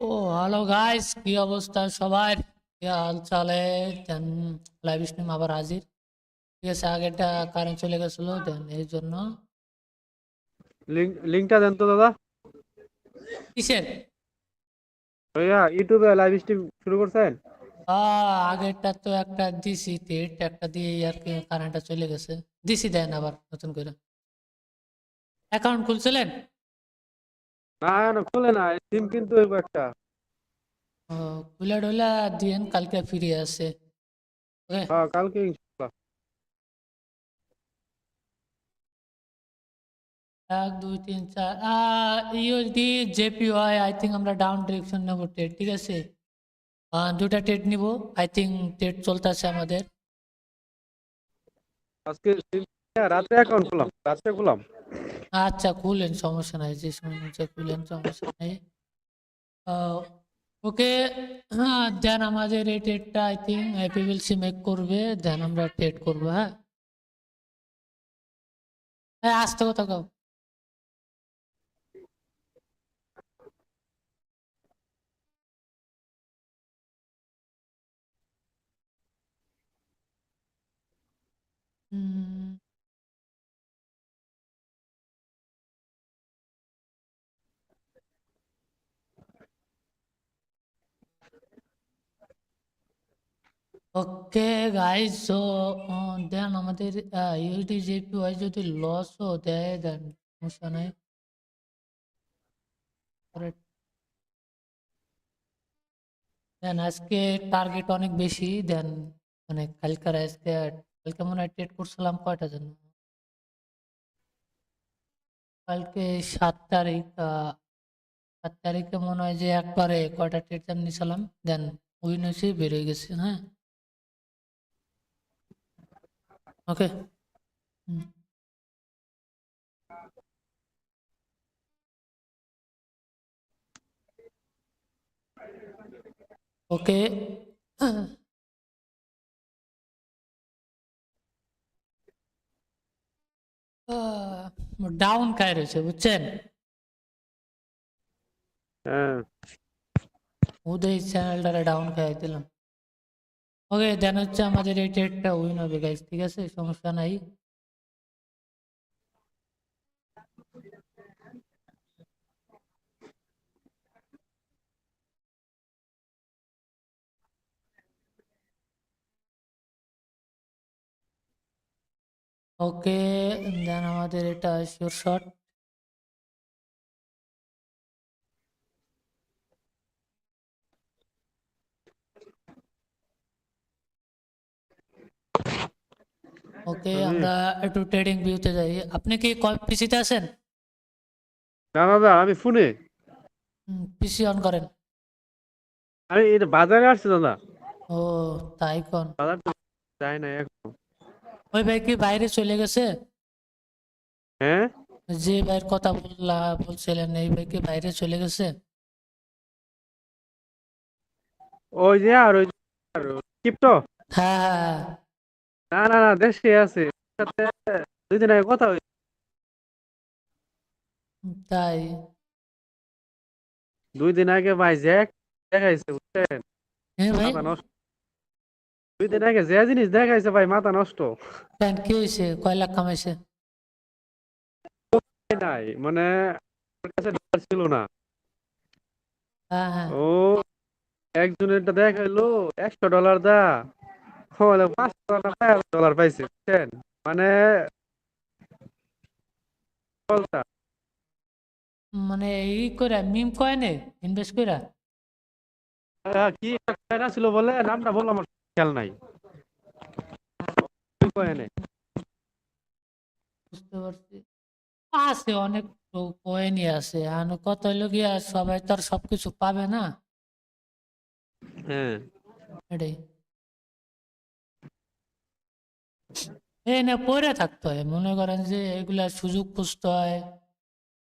ও hello guys, কি অবস্থা সবার? কি হাল চালে? দেন লাইভ স্ট্রিম আবার হাজির। ঠিক আছে, আগেরটা কারেন্ট চলে গেছিল, দেন এই জন্য। লিঙ্কটা দেন তো দাদা। কিসের? ভাইয়া ইউটিউবে লাইভ স্ট্রিম শুরু করছেন? আগেরটা তো একটা দিছি টেট, একটা দিয়ে আর কি কারেন্টটা চলে গেছে। দিছি, দেন আবার নতুন করে অ্যাকাউন্ট খুলছিলেন? না না, খুলে না, সিম কিন্তু হইব একটা। ও, খুলে ডুলে দিয়েন, কালকে ফিরে আসে। ওকে। হ্যাঁ, কালকে ইনশাআল্লাহ। 1 2 3 4 ইউএসডি জেপিওয়াই, আই থিঙ্ক আমরা ডাউন ডিরেকশন নেবো টেট, ঠিক আছে। দুটা টেট নিব, আই থিঙ্ক টেট চলতেছে আমাদের। আজকে রাতে অ্যাকাউন্ট খুললাম, রাতে খুললাম। আচ্ছা, খুলেন, সমস্যা নাই, যে সময় নিচে খুলেন, সমস্যা নেই। ওকে। হ্যাঁ, দেন আমাদের এই টেটটা আই থিঙ্ক পিভিএলসি মেক করবে, দেন আমরা টেট করবো। হ্যাঁ, হ্যাঁ, আসতে কথা কাও। ওকে গাইজ, সো দেন আমাদের ইউএসডি জেপিওয়াই যদি লসও দেয়, দেন সমস্যা নাই। দেন আজকে টার্গেট অনেক বেশি, দেন মানে কালকার আজকে কালকে মনে হয় ট্রেড করছিলাম কয়টা জন্য, কালকে 7 তারিখ। 7 তারিখে মনে হয় যে একবারে কয়টা ট্রেড জানি নিছিলাম, দেন উইন হয়েছে, বের হয়ে গেছে। হ্যাঁ, ওকে। ওকে। ডাউন খায় রয়েছে, বুঝছেন? হ্যাঁ, ওদের চ্যানেলটারে ডাউন খাই দিলাম। ওকে, দেন হচ্ছে আমাদের এই ট্রেডটা উইন হবে গাইস, ঠিক আছে, সমস্যা নাই। ওকে, দেন আমাদের এটা শিওর শট। ওকে, আমি আমরা একটু ট্রেডিং ভিউতে যাই। আপনি কি পিসিতে আছেন? না দাদা, আমি ফোনে। পিসি অন করেন। আমি এটা বাজারে আসছি দাদা। ও, তাই কোন? বাজার তো যাই না এখন। ওই ভাই কি বাইরে চলে গেছে? হ্যাঁ, যে ভাইয়ের কথা বলছিলেন, এই ভাই কি বাইরে চলে গেছে? ওই যে আর ওই ক্রিপ্টো। হ্যাঁ, হ্যাঁ, না না না, দেশে আছে। ওর সাথে 2 দিন আগে কথা হয়েছে। তাই? 2 দিন আগে ভাই জ্যাক দেখাইছে, বুঝছেন? হ্যাঁ ভাই। মাথা নষ্ট। 2 দিন আগে যে জিনিস দেখাইছে ভাই, মাথা নষ্ট। কেন, কি হয়েছে? কয় লাখ কামাইছে? নাই মানে, ওর কাছে ডলার ছিল না। হ্যাঁ, হ্যাঁ। ও একজনেরটা দেখাইলো $100 দা, হলে $500 পাইছে, বুঝছেন? মানে বলতা। মানে এই করে মিম কয়েনে ইনভেস্ট করে? কি একটা ছিল বলে, নামটা বললাম, আমার খেয়াল নাই। কি কয়েনে? বুঝতে পারছি। আছে অনেক কয়েনই আছে, আর কত হইলো গিয়া, সবাই তো আর সবকিছু পাবে না। হ্যাঁ, এটাই। এই না, পড়ে থাকতে হয়, মনে করেন যে এগুলা সুযোগ খুঁজতে হয়,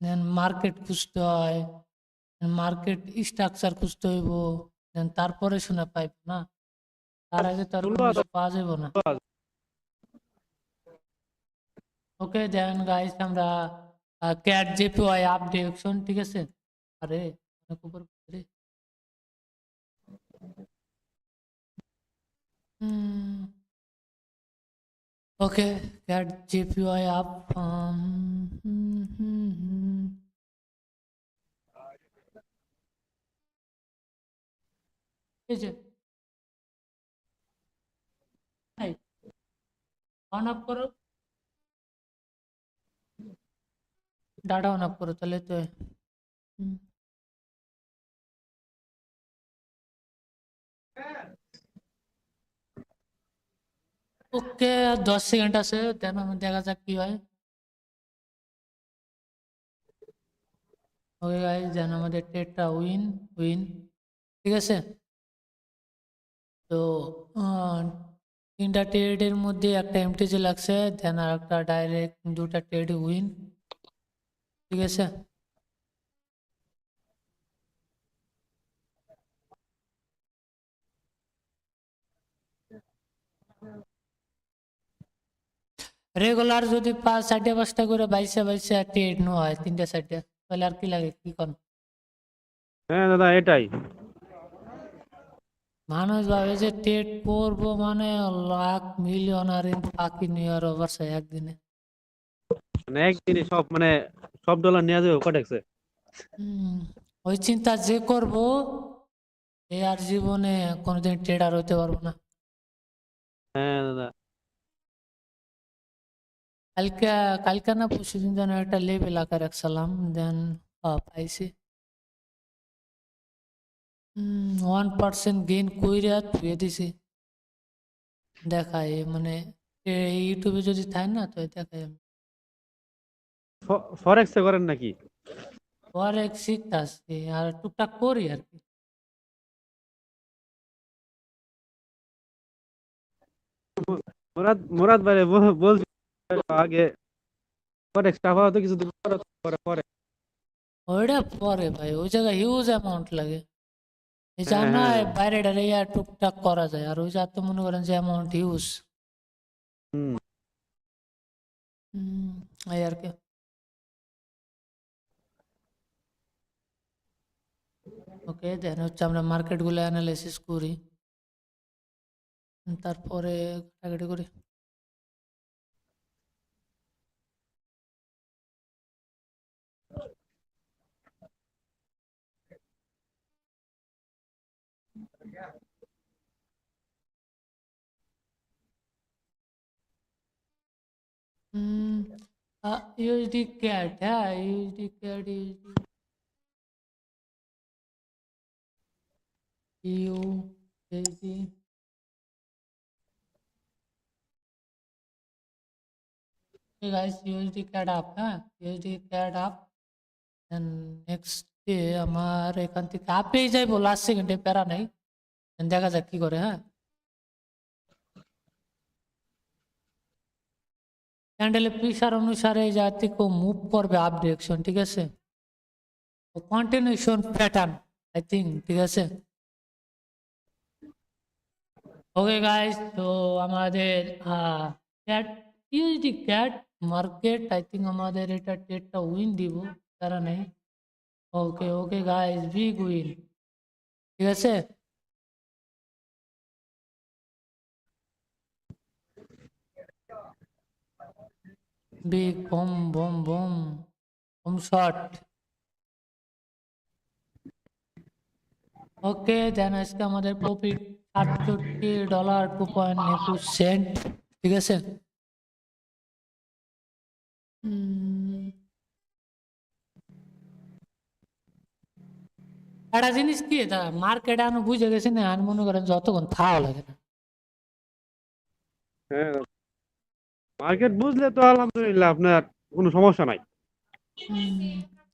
দেন মার্কেট খুঁজতে হয়, মার্কেট স্ট্রাকচার খুঁজতে হইব, দেন তারপরে শুনে পাইব না, তার আগে তো আর কোনো কিছু পাওয়া যাইব না। ওকে, দেন গাইস আমরা ক্যাট জেপিওয়াই আপডেশন, ঠিক আছে। আরে, অনেক উপর রে। ওকে, get GPY up. এই যে অন অফ করো, ডাটা অন অফ করো, তাহলে তো ওকে। 10 সেকেন্ড আছে, দেন দেখা যাক কি হয়। ওকে গাইস, দেন আমাদের ট্রেডটা উইন উইন, ঠিক আছে। তো তিনটা ট্রেডের মধ্যে একটা এমটিজি লাগছে, দেন আর একটা ডাইরেক্ট, দুটা ট্রেড উইন, ঠিক আছে। রেগুলার যদি 5 4টা 5টা করে বাইশে বাইশে ট্রেড নো হয় 3টে 4টে, তাহলে আর কি লাগে, কি কর। হ্যাঁ দাদা, এটাই। মানুষ ভাবে যে ট্রেড করবো মানে লাখ মিলিয়ন আর ফাঁকি নিয়ে আর অবশ্যই একদিনে। মানে একদিনে সব, মানে সব ডলার নিয়ে যাবে কটেক্সে। ওই চিন্তা যে করবো, এ আর জীবনে কোনোদিন ট্রেডার হতে পারবো না। হ্যাঁ দাদা। কালকে কালকে না পরশুদিন যেন একটা লেভেল আঁকা রাখছিলাম, দেন পাইছি 1% গেইন কইরা ধুয়ে দিছি। দেখায় মানে ইউটিউবে যদি থাকে না তো দেখায়। আমি ফরেক্সে করেন নাকি? পরে শিখতেছি আর টুকটাক করি আর কি। মুরাদ মুরাদ ভাই বলছি আগে, ফরেক্স টাকা তো কিছুদিন পরে পরে পরে। ওইটা পরে ভাই, ওই জায়গায় হিউজ অ্যামাউন্ট লাগে। এই যে হ্যাঁ না হ্যাঁ। বাইরে ডারে টুকটাক করা যায়, আর ওই যে তো মনে করেন যে অ্যামাউন্ট হিউজ। হুম। এই আর কি। ওকে, দেন হচ্ছে আমরা মার্কেটগুলো অ্যানালাইসিস করি, তারপরে ঘাটাঘাটি করি। ইউএসডি ক্যাট, হ্যাঁ USD CAD, USD guys, USD CAD up, হ্যাঁ USD CAD up. Next day আমার এখান থেকে আপেই যাইবো লাস্ট সেকেন্ডে, প্যারা নাই, দেখা যাক কি করে। হ্যাঁ, ক্যান্ডেলে প্রেশার অনুসারে এই জায়গা থেকে মুভ করবে আপ ডিরেকশন, ঠিক আছে। কন্টিনিউশন প্যাটার্ন আই থিঙ্ক, ঠিক আছে। ওকে গাইস, তো আমাদের CAD USD CAD market, I think আমাদের এটা ট্রেডটা উইন দিব, তারা নেই। Okay okay guys, big win, ঠিক আছে। Big bomb bomb bomb bomb shot. Okay, then আজকে আমাদের প্রফিট $68.2.21, ঠিক আছে। একটা জিনিস কি, মার্কেট আনো বুঝে গেছি না, আর মনে করেন যতক্ষণ থাও লাগে না। হ্যাঁ, মার্কেট বুঝলে তো আলহামদুলিল্লাহ আপনার কোনো সমস্যা নাই।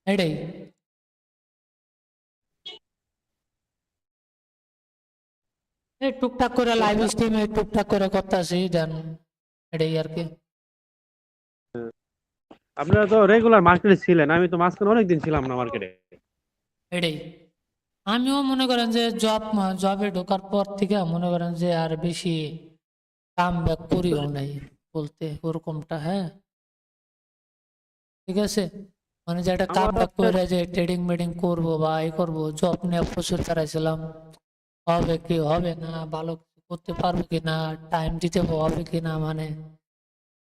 এটাই। এই টুকটাক করে লাইভ স্ট্রিমে টুকটাক করে করতেছি, দেন এটাই আর কি। আপনারা তো রেগুলার মার্কেটে ছিলেন, আমি তো মাঝখানে অনেকদিন ছিলাম না মার্কেটে। এটাই, আমিও মনে করেন যে জবে ঢোকার পর থেকে মনে করেন যে আর বেশি কাম ব্যাক করিও নাই বলতে ওরকমটা, হ্যাঁ ঠিক আছে। মানে যে একটা কাম আমার ব্যাক করে যে ট্রেডিং মেডিং করবো বা এই করবো, জব নিয়ে প্রচুর তারাইছিলাম, হবে কি হবে না, ভালো করতে পারবে কিনা, টাইম দিতে হবে কিনা, মানে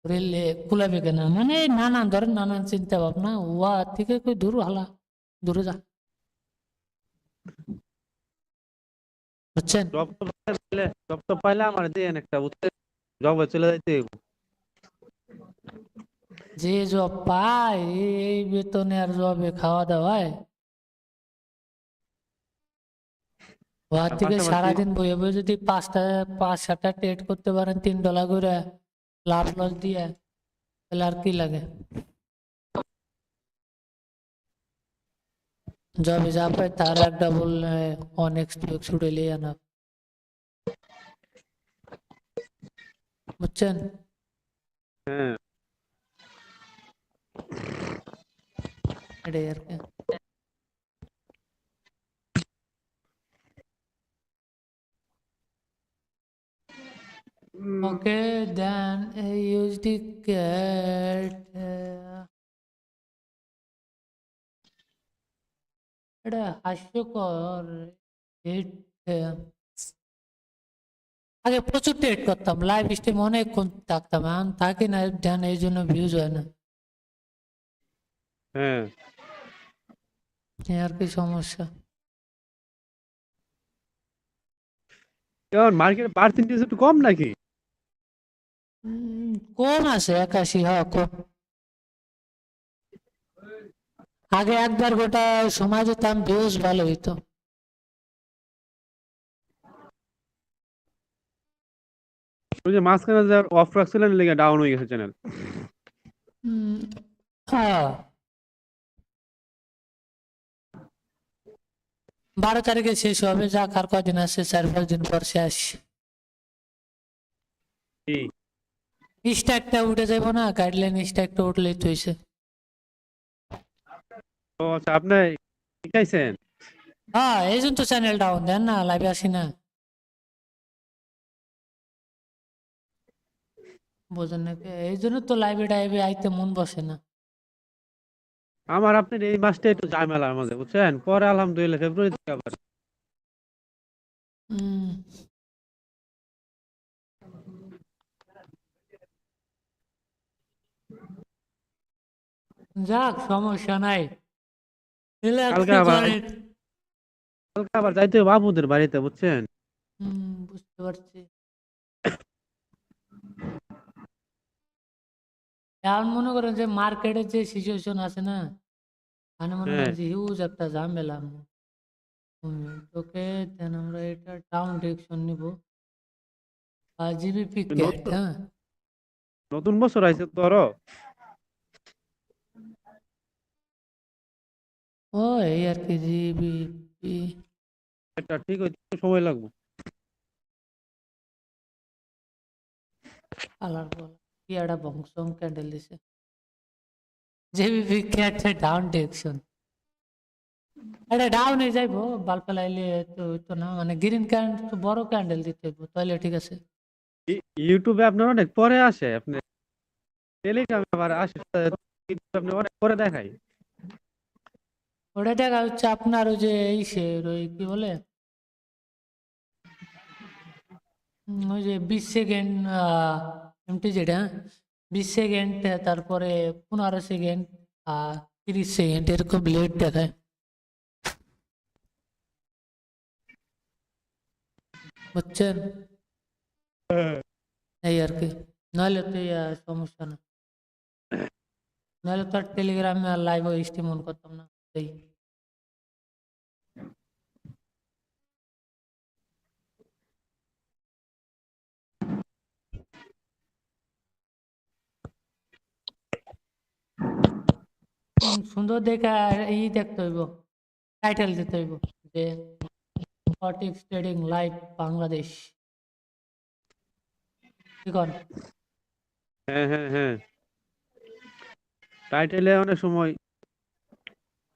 রেলে কুলাবে কিনা, মানে নানান ধরেন নানান চিন্তা ভাবনা ওয়া থেকে কই দূর হালা দূরে যা, বুঝছেন? জব তো পাইলে আমার দিয়ে একটা জবে চলে যাইতে হইব। যে জব পায় এই বেতনে আর জবে খাওয়া দাওয়ায়, ওয়ার আর থেকে পাশাপাশি সারাদিন বইয়ে বইয়ে যদি 5-7টা ট্রেড করতে পারেন $3 করে লাভ লস দিয়ে, তাহলে আর কি লাগে? জবে যা পায় তার একটা বললে অনেক ছুটে লিয়ে আনা, বুঝছেন? হ্যাঁ এটাই আর কি। ওকে দেন ইউএসডি ক্যাট, এটা হাস্যকর। It, আগে প্রচুর ট্রেড করতাম, লাইভ স্ট্রিম অনেকক্ষণ থাকতাম, এখন থাকি না ধ্যান, এই জন্য ভিউজ হয় না, হ্যাঁ এই আর কি সমস্যা। এখন মার্কেট পার্সেন্টেজ একটু কম নাকি? কম আছে 81, হ্যাঁ কম। আগে একবার গোটা সময় দিতাম, ভিউজ ভালো হইতো। ওই যে মাঝখানে যে অফ রাখছিলেন লেগে ডাউন হয়ে গেছে চ্যানেল। উম, হ্যাঁ 12 তারিখে শেষ হবে, যাক আর কদিন আছে, 4-5 দিন পর শেষ। স্ট্যাকটা উঠে যাবো না, গাইডলাইন স্ট্যাকটা উঠলেই তো হইছে। ও আচ্ছা, আপনি শিখাইছেন? হ্যাঁ এই জন্য তো চ্যানেল ডাউন দেন না, লাইভে আসি না, বোঝেন নাকি? এই জন্য তো লাইভে টাইভে আইতে মন বসে না। আমার আপনার এই মাসটা একটু ঝামেলার মাঝে, বুঝছেন? পরে আলহামদুলিল্লাহ ফেব্রুয়ারি থেকে আবার। উম, যাক সমস্যা নাই, কালকে রিল্যাক্সে আবার করেন। যাইতে হবে বাবুদের বাড়িতে, বুঝছেন? বুঝতে পারছি। এখন মনে করেন যে মার্কেটের যে সিচুয়েশন আছে না, মানে মনে হ্যাঁ করেন যে হিউজ একটা ঝামেলা। তোকে দেন আমরা এটা ডাউন ডিরেকশন নিব, আর জিবিপি ক্যাট, নতুন হ্যাঁ নতুন বছর আইছে তো আরো। ও এই আর কি জিবিপি। এটা ঠিক হইতে একটু সময় লাগবে। কালার বল কি একটা বংশং ক্যান্ডেল দিছে, জিবিপি ক্যাট ডাউন ডিরেকশন, এটা ডাউন হয়ে যাইবো, বাল্ব লাইলে তো হইতো না, মানে গ্রিন ক্যান্ডেল তো বড় ক্যান্ডেল দিতে হইব, তাহলে ঠিক আছে। ইউটিউবে আপনার অনেক পরে আসে, আপনি টেলিগ্রামে আবার আসে, আপনি অনেক পরে দেখাই। ওটা দেখা হচ্ছে আপনার ওই যে ইসের ওই কি বলে, ওই যে 20 সেকেন্ড এমটি যেটা, 20 সেকেন্ড, তারপরে 15 সেকেন্ড, আর 30 সেকেন্ড এরকম লেট দেখায়, বুঝছেন? এই আর কি, নাহলে তো সমস্যা না, নাহলে তো আর টেলিগ্রামে আর লাইভ স্ট্রিম অন করতাম না। এই সুন্দর দেখে ই দেখতে হইব, টাইটেল দিতে হইব যে ফটিক্স ট্রেডিং লাইভ বাংলাদেশ, কি কন? হ্যাঁ হ্যাঁ হ্যাঁ, টাইটেলে অনেক সময়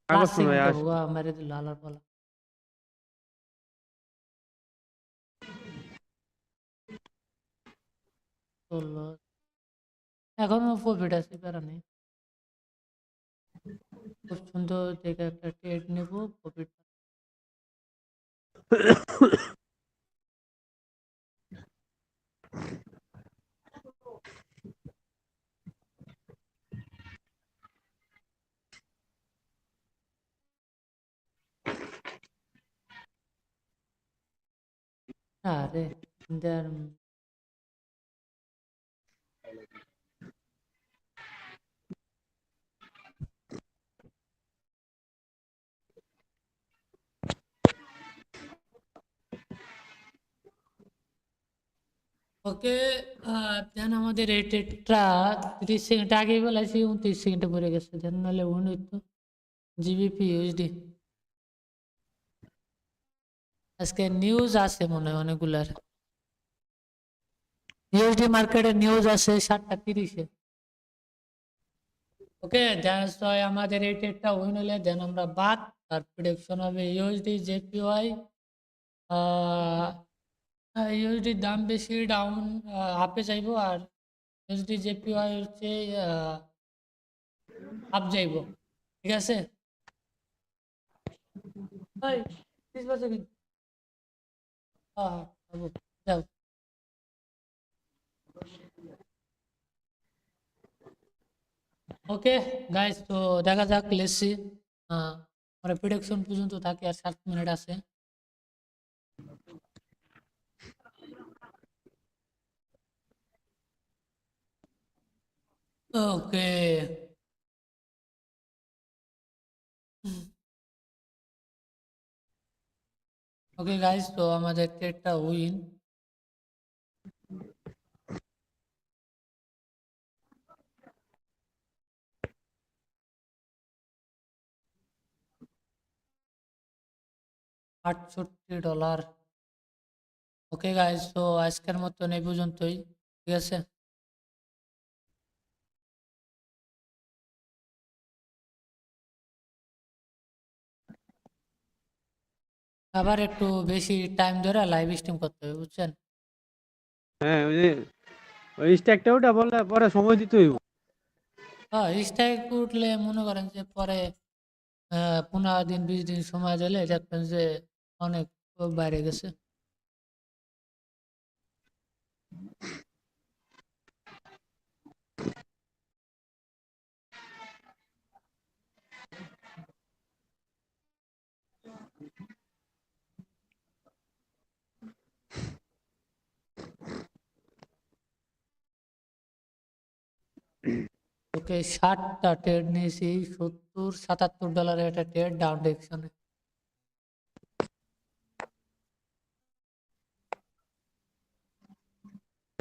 কাগজ রাসিং নয় তো আসে। হুয়া মেরে দিল আলার পালা। চললো, এখনো প্রফিট আছে, প্যারা নেই, খুব সুন্দর দেখে একটা ট্রেড নেবো, প্রফিট। আরে দেন ওকে দেন আমাদের এই টেটটা 30 সেকেন্ড আগেই বলেছি 29 সেকেন্ডে পড়ে গেছে দেন নাহলে উইন হইতো জিবিপি ইউএসডি আজকে নিউজ আছে মনে হয় অনেকগুলার ইউএসডি মার্কেটে নিউজ আছে 7:30-এ ওকে দেন আমাদের এই টেটটা উইন হলে দেন আমরা বাদ আর প্রেডিকশন হবে ইউএসডি জেপিওয়াই ইউএসডির দাম বেশি ডাউন আপে যাইবো আর ইউএসডি জেপিওয়াই হচ্ছে আপ যাইবো ঠিক আছে ওই 30 বছর হ্যাঁ হ্যাঁ যাও ওকে গাইস তো দেখা যাক লেসি আমরা প্রেডিকশন পর্যন্ত থাকি আর 7 মিনিট আছে ওকে ওকে গাইস তো আমাদের ট্রেডটা উইন $68 ওকে গাইস তো আজকের মতন এই পর্যন্তই ঠিক আছে আবার একটু বেশি টাইম ধরে লাইভ স্ট্রিম করতে হবে বুঝছেন হ্যাঁ ওই স্ট্যাকটা ওটা বললে পরে সময় দিতে হইব। হ্যাঁ স্ট্রাইক উঠলে মনে করেন যে পরে 15 দিন 20 দিন সময় দিলে দেখবেন যে অনেক বাইরে গেছে ওকে 60টা ট্রেড নিয়েছি 70-77 ডলারের একটা ট্রেড ডাউন ডিরেকশনে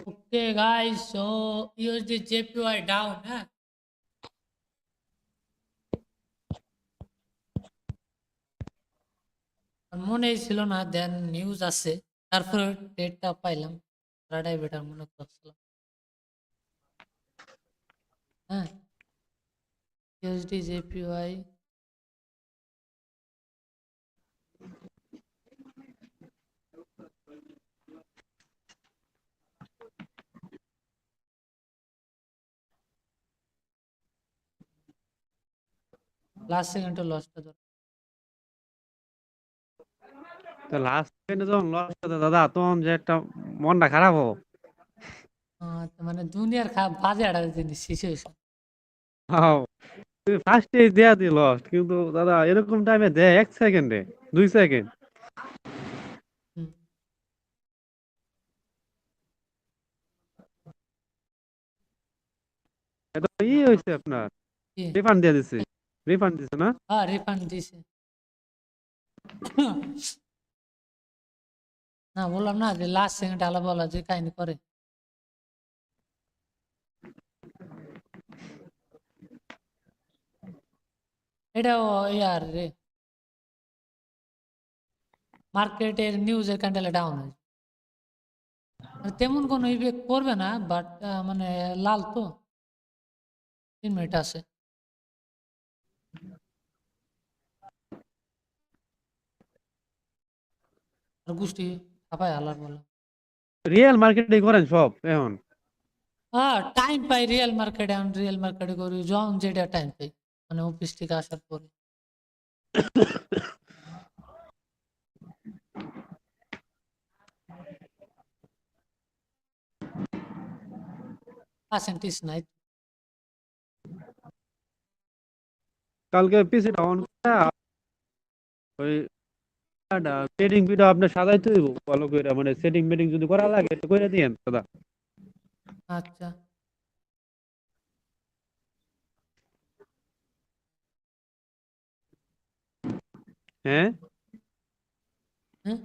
okay guys so USD JPY down হ্যাঁ আমার মনেই ছিল না দেন নিউজ আছে তারপরে ট্রেডটা পাইলাম তারাটাই বেটার মনে করছিলাম হ্যাঁ ইউএসডি জেপিওয়াই লাস্ট সেকেন্ডে লসটা ধর তো লাস্ট সেকেন্ডে যখন লস হতো দাদা তখন যে একটা মনটা খারাপ হবো। মানে দুনিয়ার বাজে একটা জিনিস সিচুয়েশন হাও, তুই ফার্স্টে দেয়া দি লস কিন্তু দাদা এরকম টাইমে দেয় 1 সেকেন্ডে 2 সেকেন্ড। এটা হয়েছে আপনার কি রিফান্ড দিয়ে দিছে, রিফান্ড দিছে না? হ্যাঁ রিফান্ড দিছে না বললাম না যে লাস্ট সেকেন্ড আলাদা বলা যে কাহিনী করে এটাও ইয়ার রে মার্কেটের নিউজের ক্যান্ডেলে ডাউন হয়েছে মানে তেমন কোনো ইফেক্ট পড়বে না বাট মানে লাল তো 3 মিনিট আছে আর গোষ্ঠী ছাপায় হালার বলা রিয়েল মার্কেটে করেন সব এখন? হ্যাঁ টাইম পাই রিয়েল মার্কেটে করি যখন যেটা টাইম পাই মানে অফিস থেকে আসার পরে পার্সেন্টেজ নাই কালকে পিসিটা অন করে ওই ট্রেডিং ভিডিও আপনার সাজাইতে হইব ভালো করে, মানে সেটিং মেটিং যদি করা লাগে একটু করে দিয়েন দাদা। আচ্ছা। হ্যাঁ, হ্যাঁ,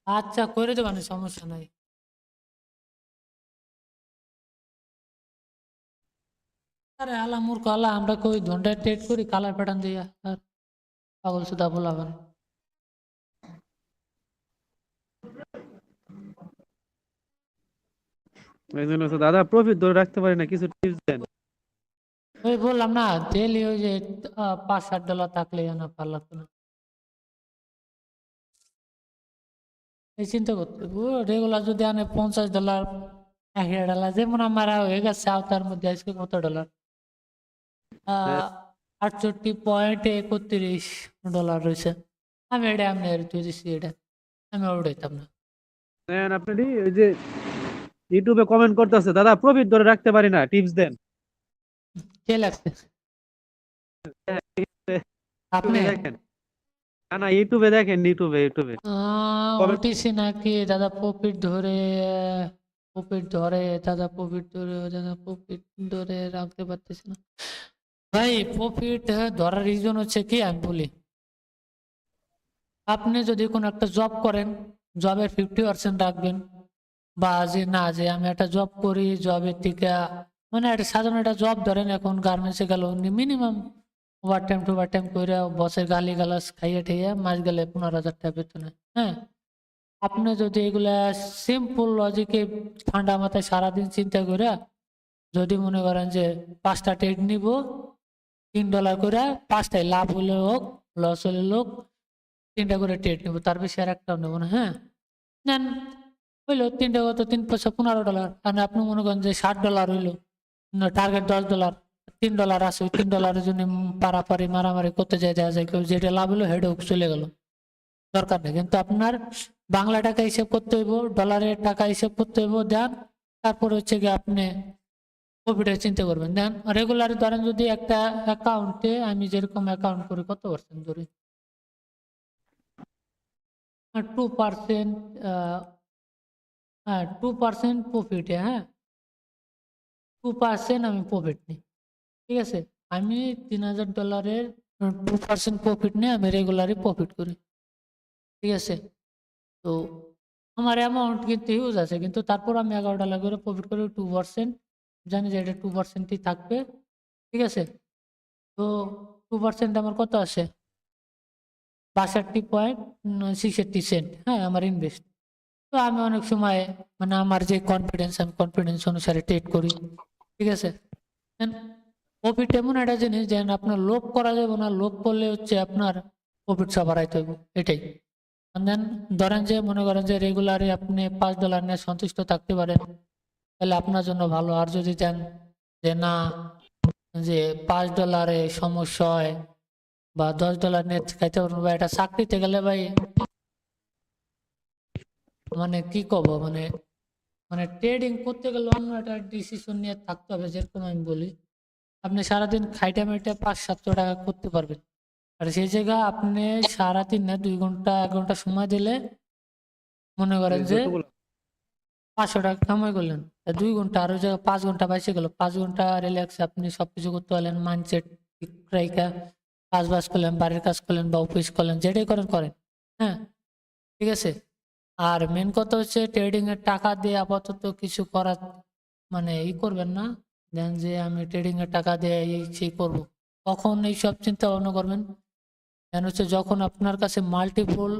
আচ্ছা করে দেবানি, সমস্যা নাই। আরে আলা মূর্খ আলা, আমরা কই ঘন্টায় ট্রেড করি কালার প্যাটার্ন দিয়া, আর পাগল সুদা বলাবেন। এই জন্য তো দাদা প্রফিট ধরে রাখতে পারি না, কিছু টিপস দেন। ওই বললাম না, ডেলি ওই যে $5-7 থাকলে না ভালো লাগতো না। এই চিন্তা করতে রেগুলার যদি আনে $50, $1000, যেমন আমার হয়ে গেছে আওতার মধ্যে আজকে কত ডলার, হ্যাঁ, 68.31 ডলার রয়েছে। আমি এটা আমি দিচ্ছি, এটা আমি উঠাইতাম না। দেন আপনি ওই যে ইউটিউবে কমেন্ট করতেছে দাদা প্রফিট ধরে রাখতে পারি না, টিপস দেন। কে লাগছে হ্যাঁ, আপনি? ইউটিউবে দেখেন। না না, ইউটিউবে দেখেন, ইউটিউবে ইউটিউবে কমেন্ট। ওটিসি নাকি দাদা? প্রফিট ধরে রাখতে পারতেছি না ভাই। প্রফিট ধরার রিজন হচ্ছে কি আমি বলি, আপনি যদি কোনো একটা জব করেন, জবের 50% রাখবেন। বা যে না, যে আমি একটা জব করি, জবের থেকে মানে একটা সাধারণ একটা জব ধরেন, এখন গার্মেন্টসে গেল মিনিমাম ওভার টাইম করে বসের গালি গালাস খাইয়ে ঠাইয়ে মাস গেলে 15,000 টাকা বেতন হয়। হ্যাঁ, আপনি যদি এগুলা সিম্পল লজিকে ঠান্ডা মাথায় সারাদিন চিন্তা করে যদি মনে করেন যে 5টা ট্রেড নিব, $3 করে, 5টায় লাভ হলে হোক লস হলে হোক, 3টা করে ট্রেড নিব, তার বেশি আর একটাও নেবো না। হ্যাঁ, নেন, হইলো 3টা কত, 3 × 5 = $15। আর আপনি মনে করেন যে $60 হইলো, টার্গেট $10, $3 আছে, ওই $3 জন্য পারাপারি মারামারি করতে যায়, দেখা যায় কেউ যেটা লাভ হলো হেডে চলে গেল, দরকার নেই। কিন্তু আপনার বাংলা টাকা হিসেব করতে হইব, ডলারের টাকা হিসেব করতে হইব, দেন তারপর হচ্ছে গিয়ে আপনি প্রফিটের চিন্তা করবেন। দেন রেগুলার ধরেন যদি একটা অ্যাকাউন্টে আমি যেরকম অ্যাকাউন্ট করি, কত পার্সেন্ট ধরি, 2%, 2% প্রফিটে, হ্যাঁ 2% আমি প্রফিট নিই, ঠিক আছে। আমি $3,000 2% প্রফিট নিয়ে আমি রেগুলারই প্রফিট করি, ঠিক আছে। তো আমার অ্যামাউন্ট কিন্তু হিউজ আছে, কিন্তু তারপর আমি $11 করে প্রফিট করি 2%, জানি যে এটা 2%ই থাকবে, ঠিক আছে। তো 2% আমার কত আসে, 62.66 সেন্ট, হ্যাঁ আমার ইনভেস্ট। তো আমি অনেক সময় মানে আমার যে কনফিডেন্স, আমি কনফিডেন্স অনুসারে ট্রেড করি, ঠিক আছে। প্রফিট এমন একটা জিনিস যে আপনার লোভ করা যাবে না, লোভ করলে হচ্ছে আপনার প্রফিট সব হারাইতে হইব, এটাই। দেন ধরেন যে মনে করেন যে রেগুলারে আপনি $5 নিয়ে সন্তুষ্ট থাকতে পারেন, তাহলে আপনার জন্য ভালো। আর যদি দেন যে না, যে $5 সমস্যা হয় বা $10 নিয়ে খাইতে পারবেন, বা এটা চাকরিতে গেলে ভাই মানে কি কব, মানে মানে ট্রেডিং করতে গেলে অন্য একটা ডিসিশন নিয়ে থাকতে হবে। যেরকম আমি বলি, আপনি সারাদিন খাইটা মেটে 500-700 টাকা করতে পারবেন, আর সেই জায়গা আপনি সারাদিন না 2 ঘন্টা 1 ঘন্টা সময় দিলে মনে করেন যে যতগুলো 500 টাকা কামাই করলেন। 2 ঘন্টা আর ওই জায়গায় 5 ঘন্টা বাইসে গেল, 5 ঘন্টা রিল্যাক্স আপনি সবকিছু করতে পারলেন, মাইন্ডসেট ঠিক রাইখা কাজ বাজ করলেন, বাড়ির কাজ করলেন বা অফিস করলেন, যেটাই করেন করেন, হ্যাঁ ঠিক আছে। আর মেন কথা হচ্ছে ট্রেডিং এর টাকা দিয়ে আপাতত কিছু করা মানে করবেন না। দেন যে আমি ট্রেডিং এর টাকা দিয়ে এই সেই করবো, কখন এইসব চিন্তা ভাবনা করবেন দেন হচ্ছে যখন আপনার কাছে মাল্টিপল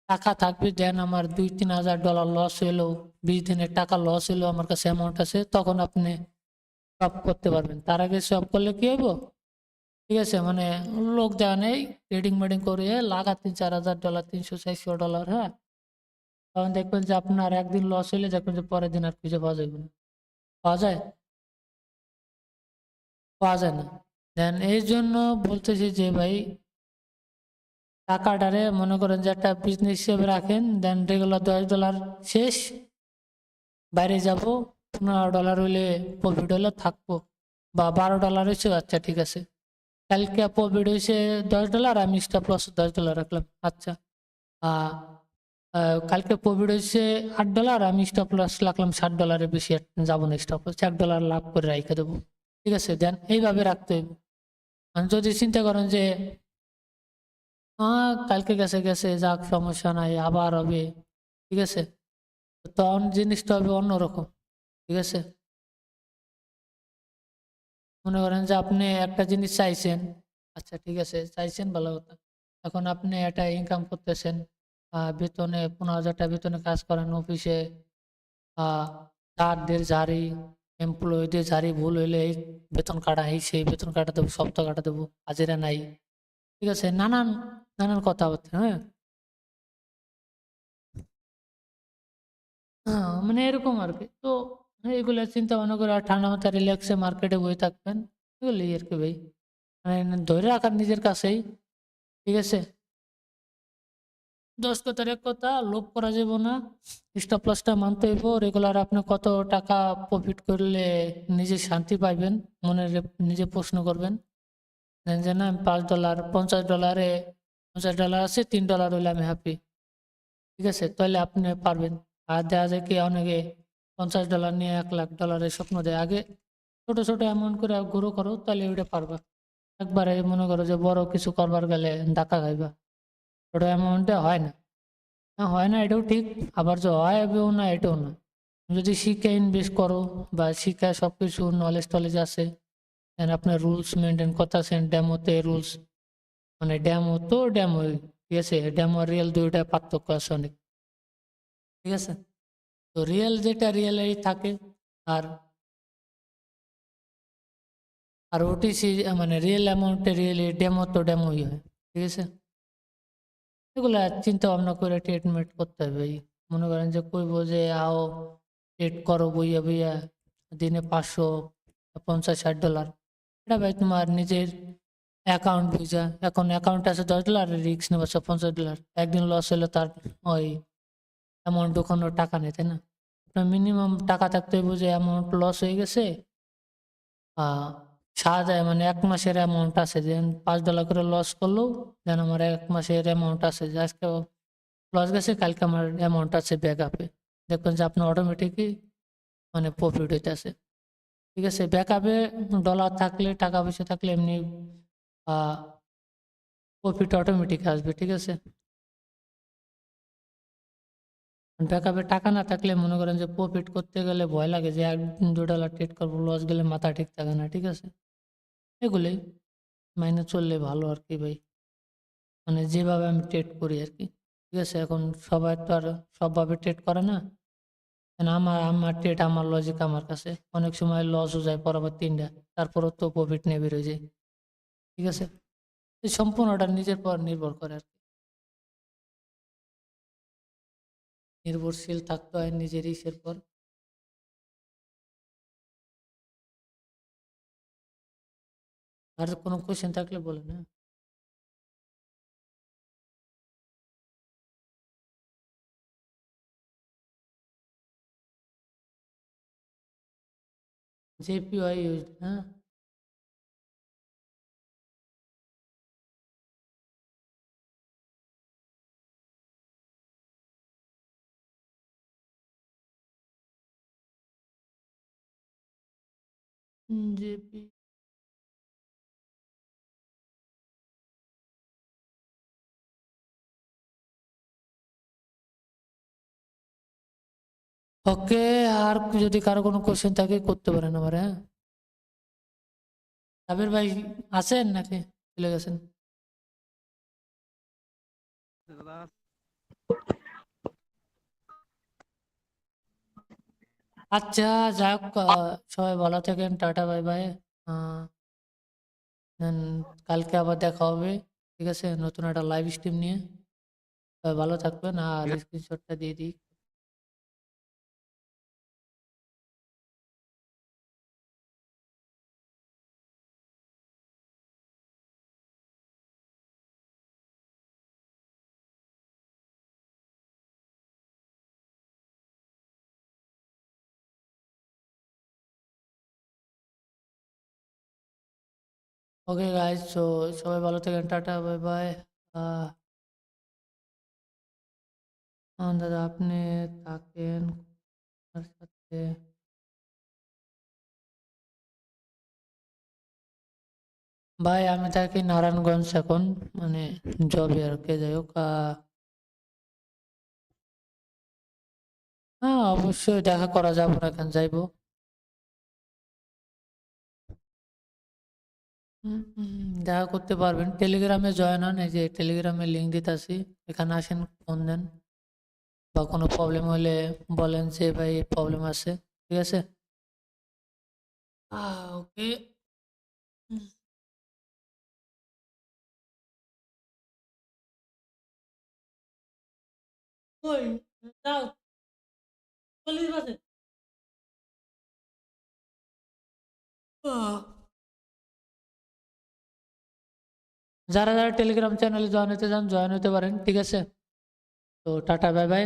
টাকা থাকবে। দেন আমার $2-3 হাজার লস হলো, 20 দিনের টাকা লস হলো, আমার কাছে অ্যামাউন্ট আছে, তখন আপনি সব করতে পারবেন। তার আগে সব করলে কি হইব, ঠিক আছে, মানে লোক দেওয়া নেই, ট্রেডিং মেডিং করে লাগা $3-4 হাজার, $300-400, হ্যাঁ, তখন দেখবেন যে আপনার একদিন লস হলে দেখবেন যে পরের দিন আর খুঁজে পাওয়া যাবে না। পাওয়া যায়? পাওয়া যায় না। দেন এই জন্য বলতেছি যে ভাই, টাকাটারে মনে করেন যে একটা বিজনেস হিসেবে রাখেন। দেন রেগুলার $10 শেষ, বাইরে যাব, $15 হইলে প্রফিট হলে থাকবো, বা $12 হয়েছে, আচ্ছা ঠিক আছে, কালকে প্রফিট হয়েছে $10, আমি স্টপ লস $10 রাখলাম। আচ্ছা, কালকে প্রফিট হয়েছে $8, আমি স্টপ লস রাখলাম $60, বেশি যাবো না, স্টপ লস $1 লাভ করে রেখে দেবো। ঠিক আছে, দেন এইভাবে রাখতে হবে। যদি চিন্তা করেন যে কালকে গেছে গেছে যাক, সমস্যা নাই, আবার হবে, ঠিক আছে, তখন জিনিসটা হবে অন্যরকম। ঠিক আছে, মনে করেন যে আপনি একটা জিনিস চাইছেন, আচ্ছা ঠিক আছে চাইছেন, ভালো কথা, এখন আপনি একটা ইনকাম করতেছেন, বেতনে 15,000 টাকা বেতনে কাজ করেন অফিসে, স্টাফদের ঝাড়ি, এমপ্লয়ীদের ঝাড়ি, ভুল হইলে এই বেতন কাটা, এই সেই বেতন কাটা দেবো, সপ্তাহ কাটা দেবো, হাজিরা নাই, ঠিক আছে, নানান নানান কথাবার্তা। হ্যাঁ, মানে এরকম আর কি। তো এগুলো চিন্তা ভাবনা করে আর ঠান্ডা মাথায় রিল্যাক্সে মার্কেটে বসে থাকবেন, এগুলোই আর কি ভাই। মানে ধরে রাখার নিজের কাছেই, ঠিক আছে। 10 কথার এক কথা, লোভ করা যাবে না, স্টপ লসটা মানতে হইব। রেগুলার আপনি কত টাকা প্রফিট করলে নিজে শান্তি পাইবেন, মনে নিজে প্রশ্ন করবেন। যে না, আমি $5, $50, $50 আছে, $3 হইলে আমি হ্যাপি, ঠিক আছে, তাহলে আপনি পারবেন। আর দেখা যায় কি অনেকে $50 নিয়ে $1,00,000 স্বপ্ন দেয়। আগে ছোট ছোট অ্যামাউন্ট করে গ্রো করো, তাহলে ওইটা পারবা। একবারে মনে করো যে বড় কিছু করবার গেলে ধাক্কা খাইবা, ছোট অ্যামাউন্টে হয় না। হয় না এটাও ঠিক, আবার যে হয় এটাও না, এটাও না। যদি শিক্ষায় ইনভেস্ট করো বা শিক্ষায় সবকিছু নলেজ টলেজ আছে, আপনার রুলস মেনটেন করতেছেন, ডেমোতে রুলস, মানে ডেমো তো ডেমো, ঠিক আছে, ডেমো আর রিয়েল দুইটা পার্থক্য আছে অনেক, ঠিক আছে। তো রিয়েল যেটা রিয়েলই থাকে, আর আর ওটিসি মানে রিয়েল অ্যামাউন্টে রিয়েলি, ডেমো তো ডেমোই হয়, ঠিক আছে। এগুলা চিন্তা ভাবনা করে ট্রিটমেন্ট করতে হবে। এই মনে করেন যে কইব যে আও ট্রেড করো বইয়া বইয়া দিনে 500, 50, $60, এটা ভাই তোমার নিজের অ্যাকাউন্ট বুঝা। এখন অ্যাকাউন্ট আছে $10, রিস্ক নেবে $50, একদিন লস হলে তার ওই অ্যামাউন্ট কোনো টাকা নেই, তাই না? আপনার মিনিমাম টাকা থাকতে হবে যে অ্যামাউন্ট লস হয়ে গেছে, সাজায় মানে 1 মাসের অ্যামাউন্ট আছে, যে $5 করে লস করলো, দেন আমার 1 মাসের অ্যামাউন্ট আছে, যে আজকে লস গেছে, কালকে আমার অ্যামাউন্ট আছে ব্যাক আপে, দেখবেন যে আপনার অটোমেটিকই মানে প্রফিট হইতেছে, ঠিক আছে। ব্যাক আপে ডলার থাকলে, টাকা পয়সা থাকলে এমনি প্রফিট অটোমেটিক আসবে, ঠিক আছে। ব্যাক আপে টাকা না থাকলে মনে করেন যে প্রফিট করতে গেলে ভয় লাগে, যে $1-2 ট্রেড করবো, লস গেলে মাথা ঠিক থাকে না, ঠিক আছে। এগুলোই মাইনে চললে ভালো আর কি ভাই, মানে যেভাবে আমি ট্রেড করি আর কি, ঠিক আছে। এখন সবাই তো আর সবভাবে ট্রেড করে না, আমার আমার ট্রেড, আমার লজিক আমার কাছে, অনেক সময় লসও যায় পরবর্তী দিনটা, তারপরও তো প্রফিট নিয়ে বেরোয় যায়, ঠিক আছে। এই সম্পূর্ণটা নিজের পর নির্ভর করে আর কি, নির্ভরশীল থাকতে হয় নিজের ইসের পর। আর কোনো কোশ্চেন থাকলে বলেন, হ্যাঁ। JPY ইউজ, হ্যাঁ। জেপি, ওকে। আর যদি কারো কোনো কোশ্চেন থাকে করতে পারেন আমার, হ্যাঁ। সাবির ভাই আছেন নাকি চলে গেছেন? দাদা, আচ্ছা, যাক, সবাই ভালো থাকেন, টাটা, বাই বাই। কালকে আবার দেখা হবে, ঠিক আছে, নতুন একটা লাইভ স্ট্রিম নিয়ে। সবাই ভালো থাকবেন, আর স্ক্রিনশটটা দিয়ে দিই। ওকে গাইজ, তো সবাই ভালো থাকেন, টাটা, বাই বাই। দাদা আপনি থাকেন আপনার সাথে? ভাই আমি থাকি নারায়ণগঞ্জ এখন, মানে জবে আর কি। যাই হোক, হ্যাঁ অবশ্যই দেখা করা যাবো না কেন, যাইবো। দেখা করতে পারবেন, টেলিগ্রামে জয়েন হন, এই যে টেলিগ্রামে লিঙ্ক দিতেছি, এখানে আসেন, ফোন দেন, বা কোনো প্রবলেম হলে বলেন যে ভাই প্রবলেম আছে, ঠিক আছে। ওকে। ওই যাও, 40 বাজে। যারা যারা টেলিগ্রাম চ্যানেলে জয়েন হতে চান জয়েন হতে পারেন, ঠিক আছে। তো টাটা, বাই বাই।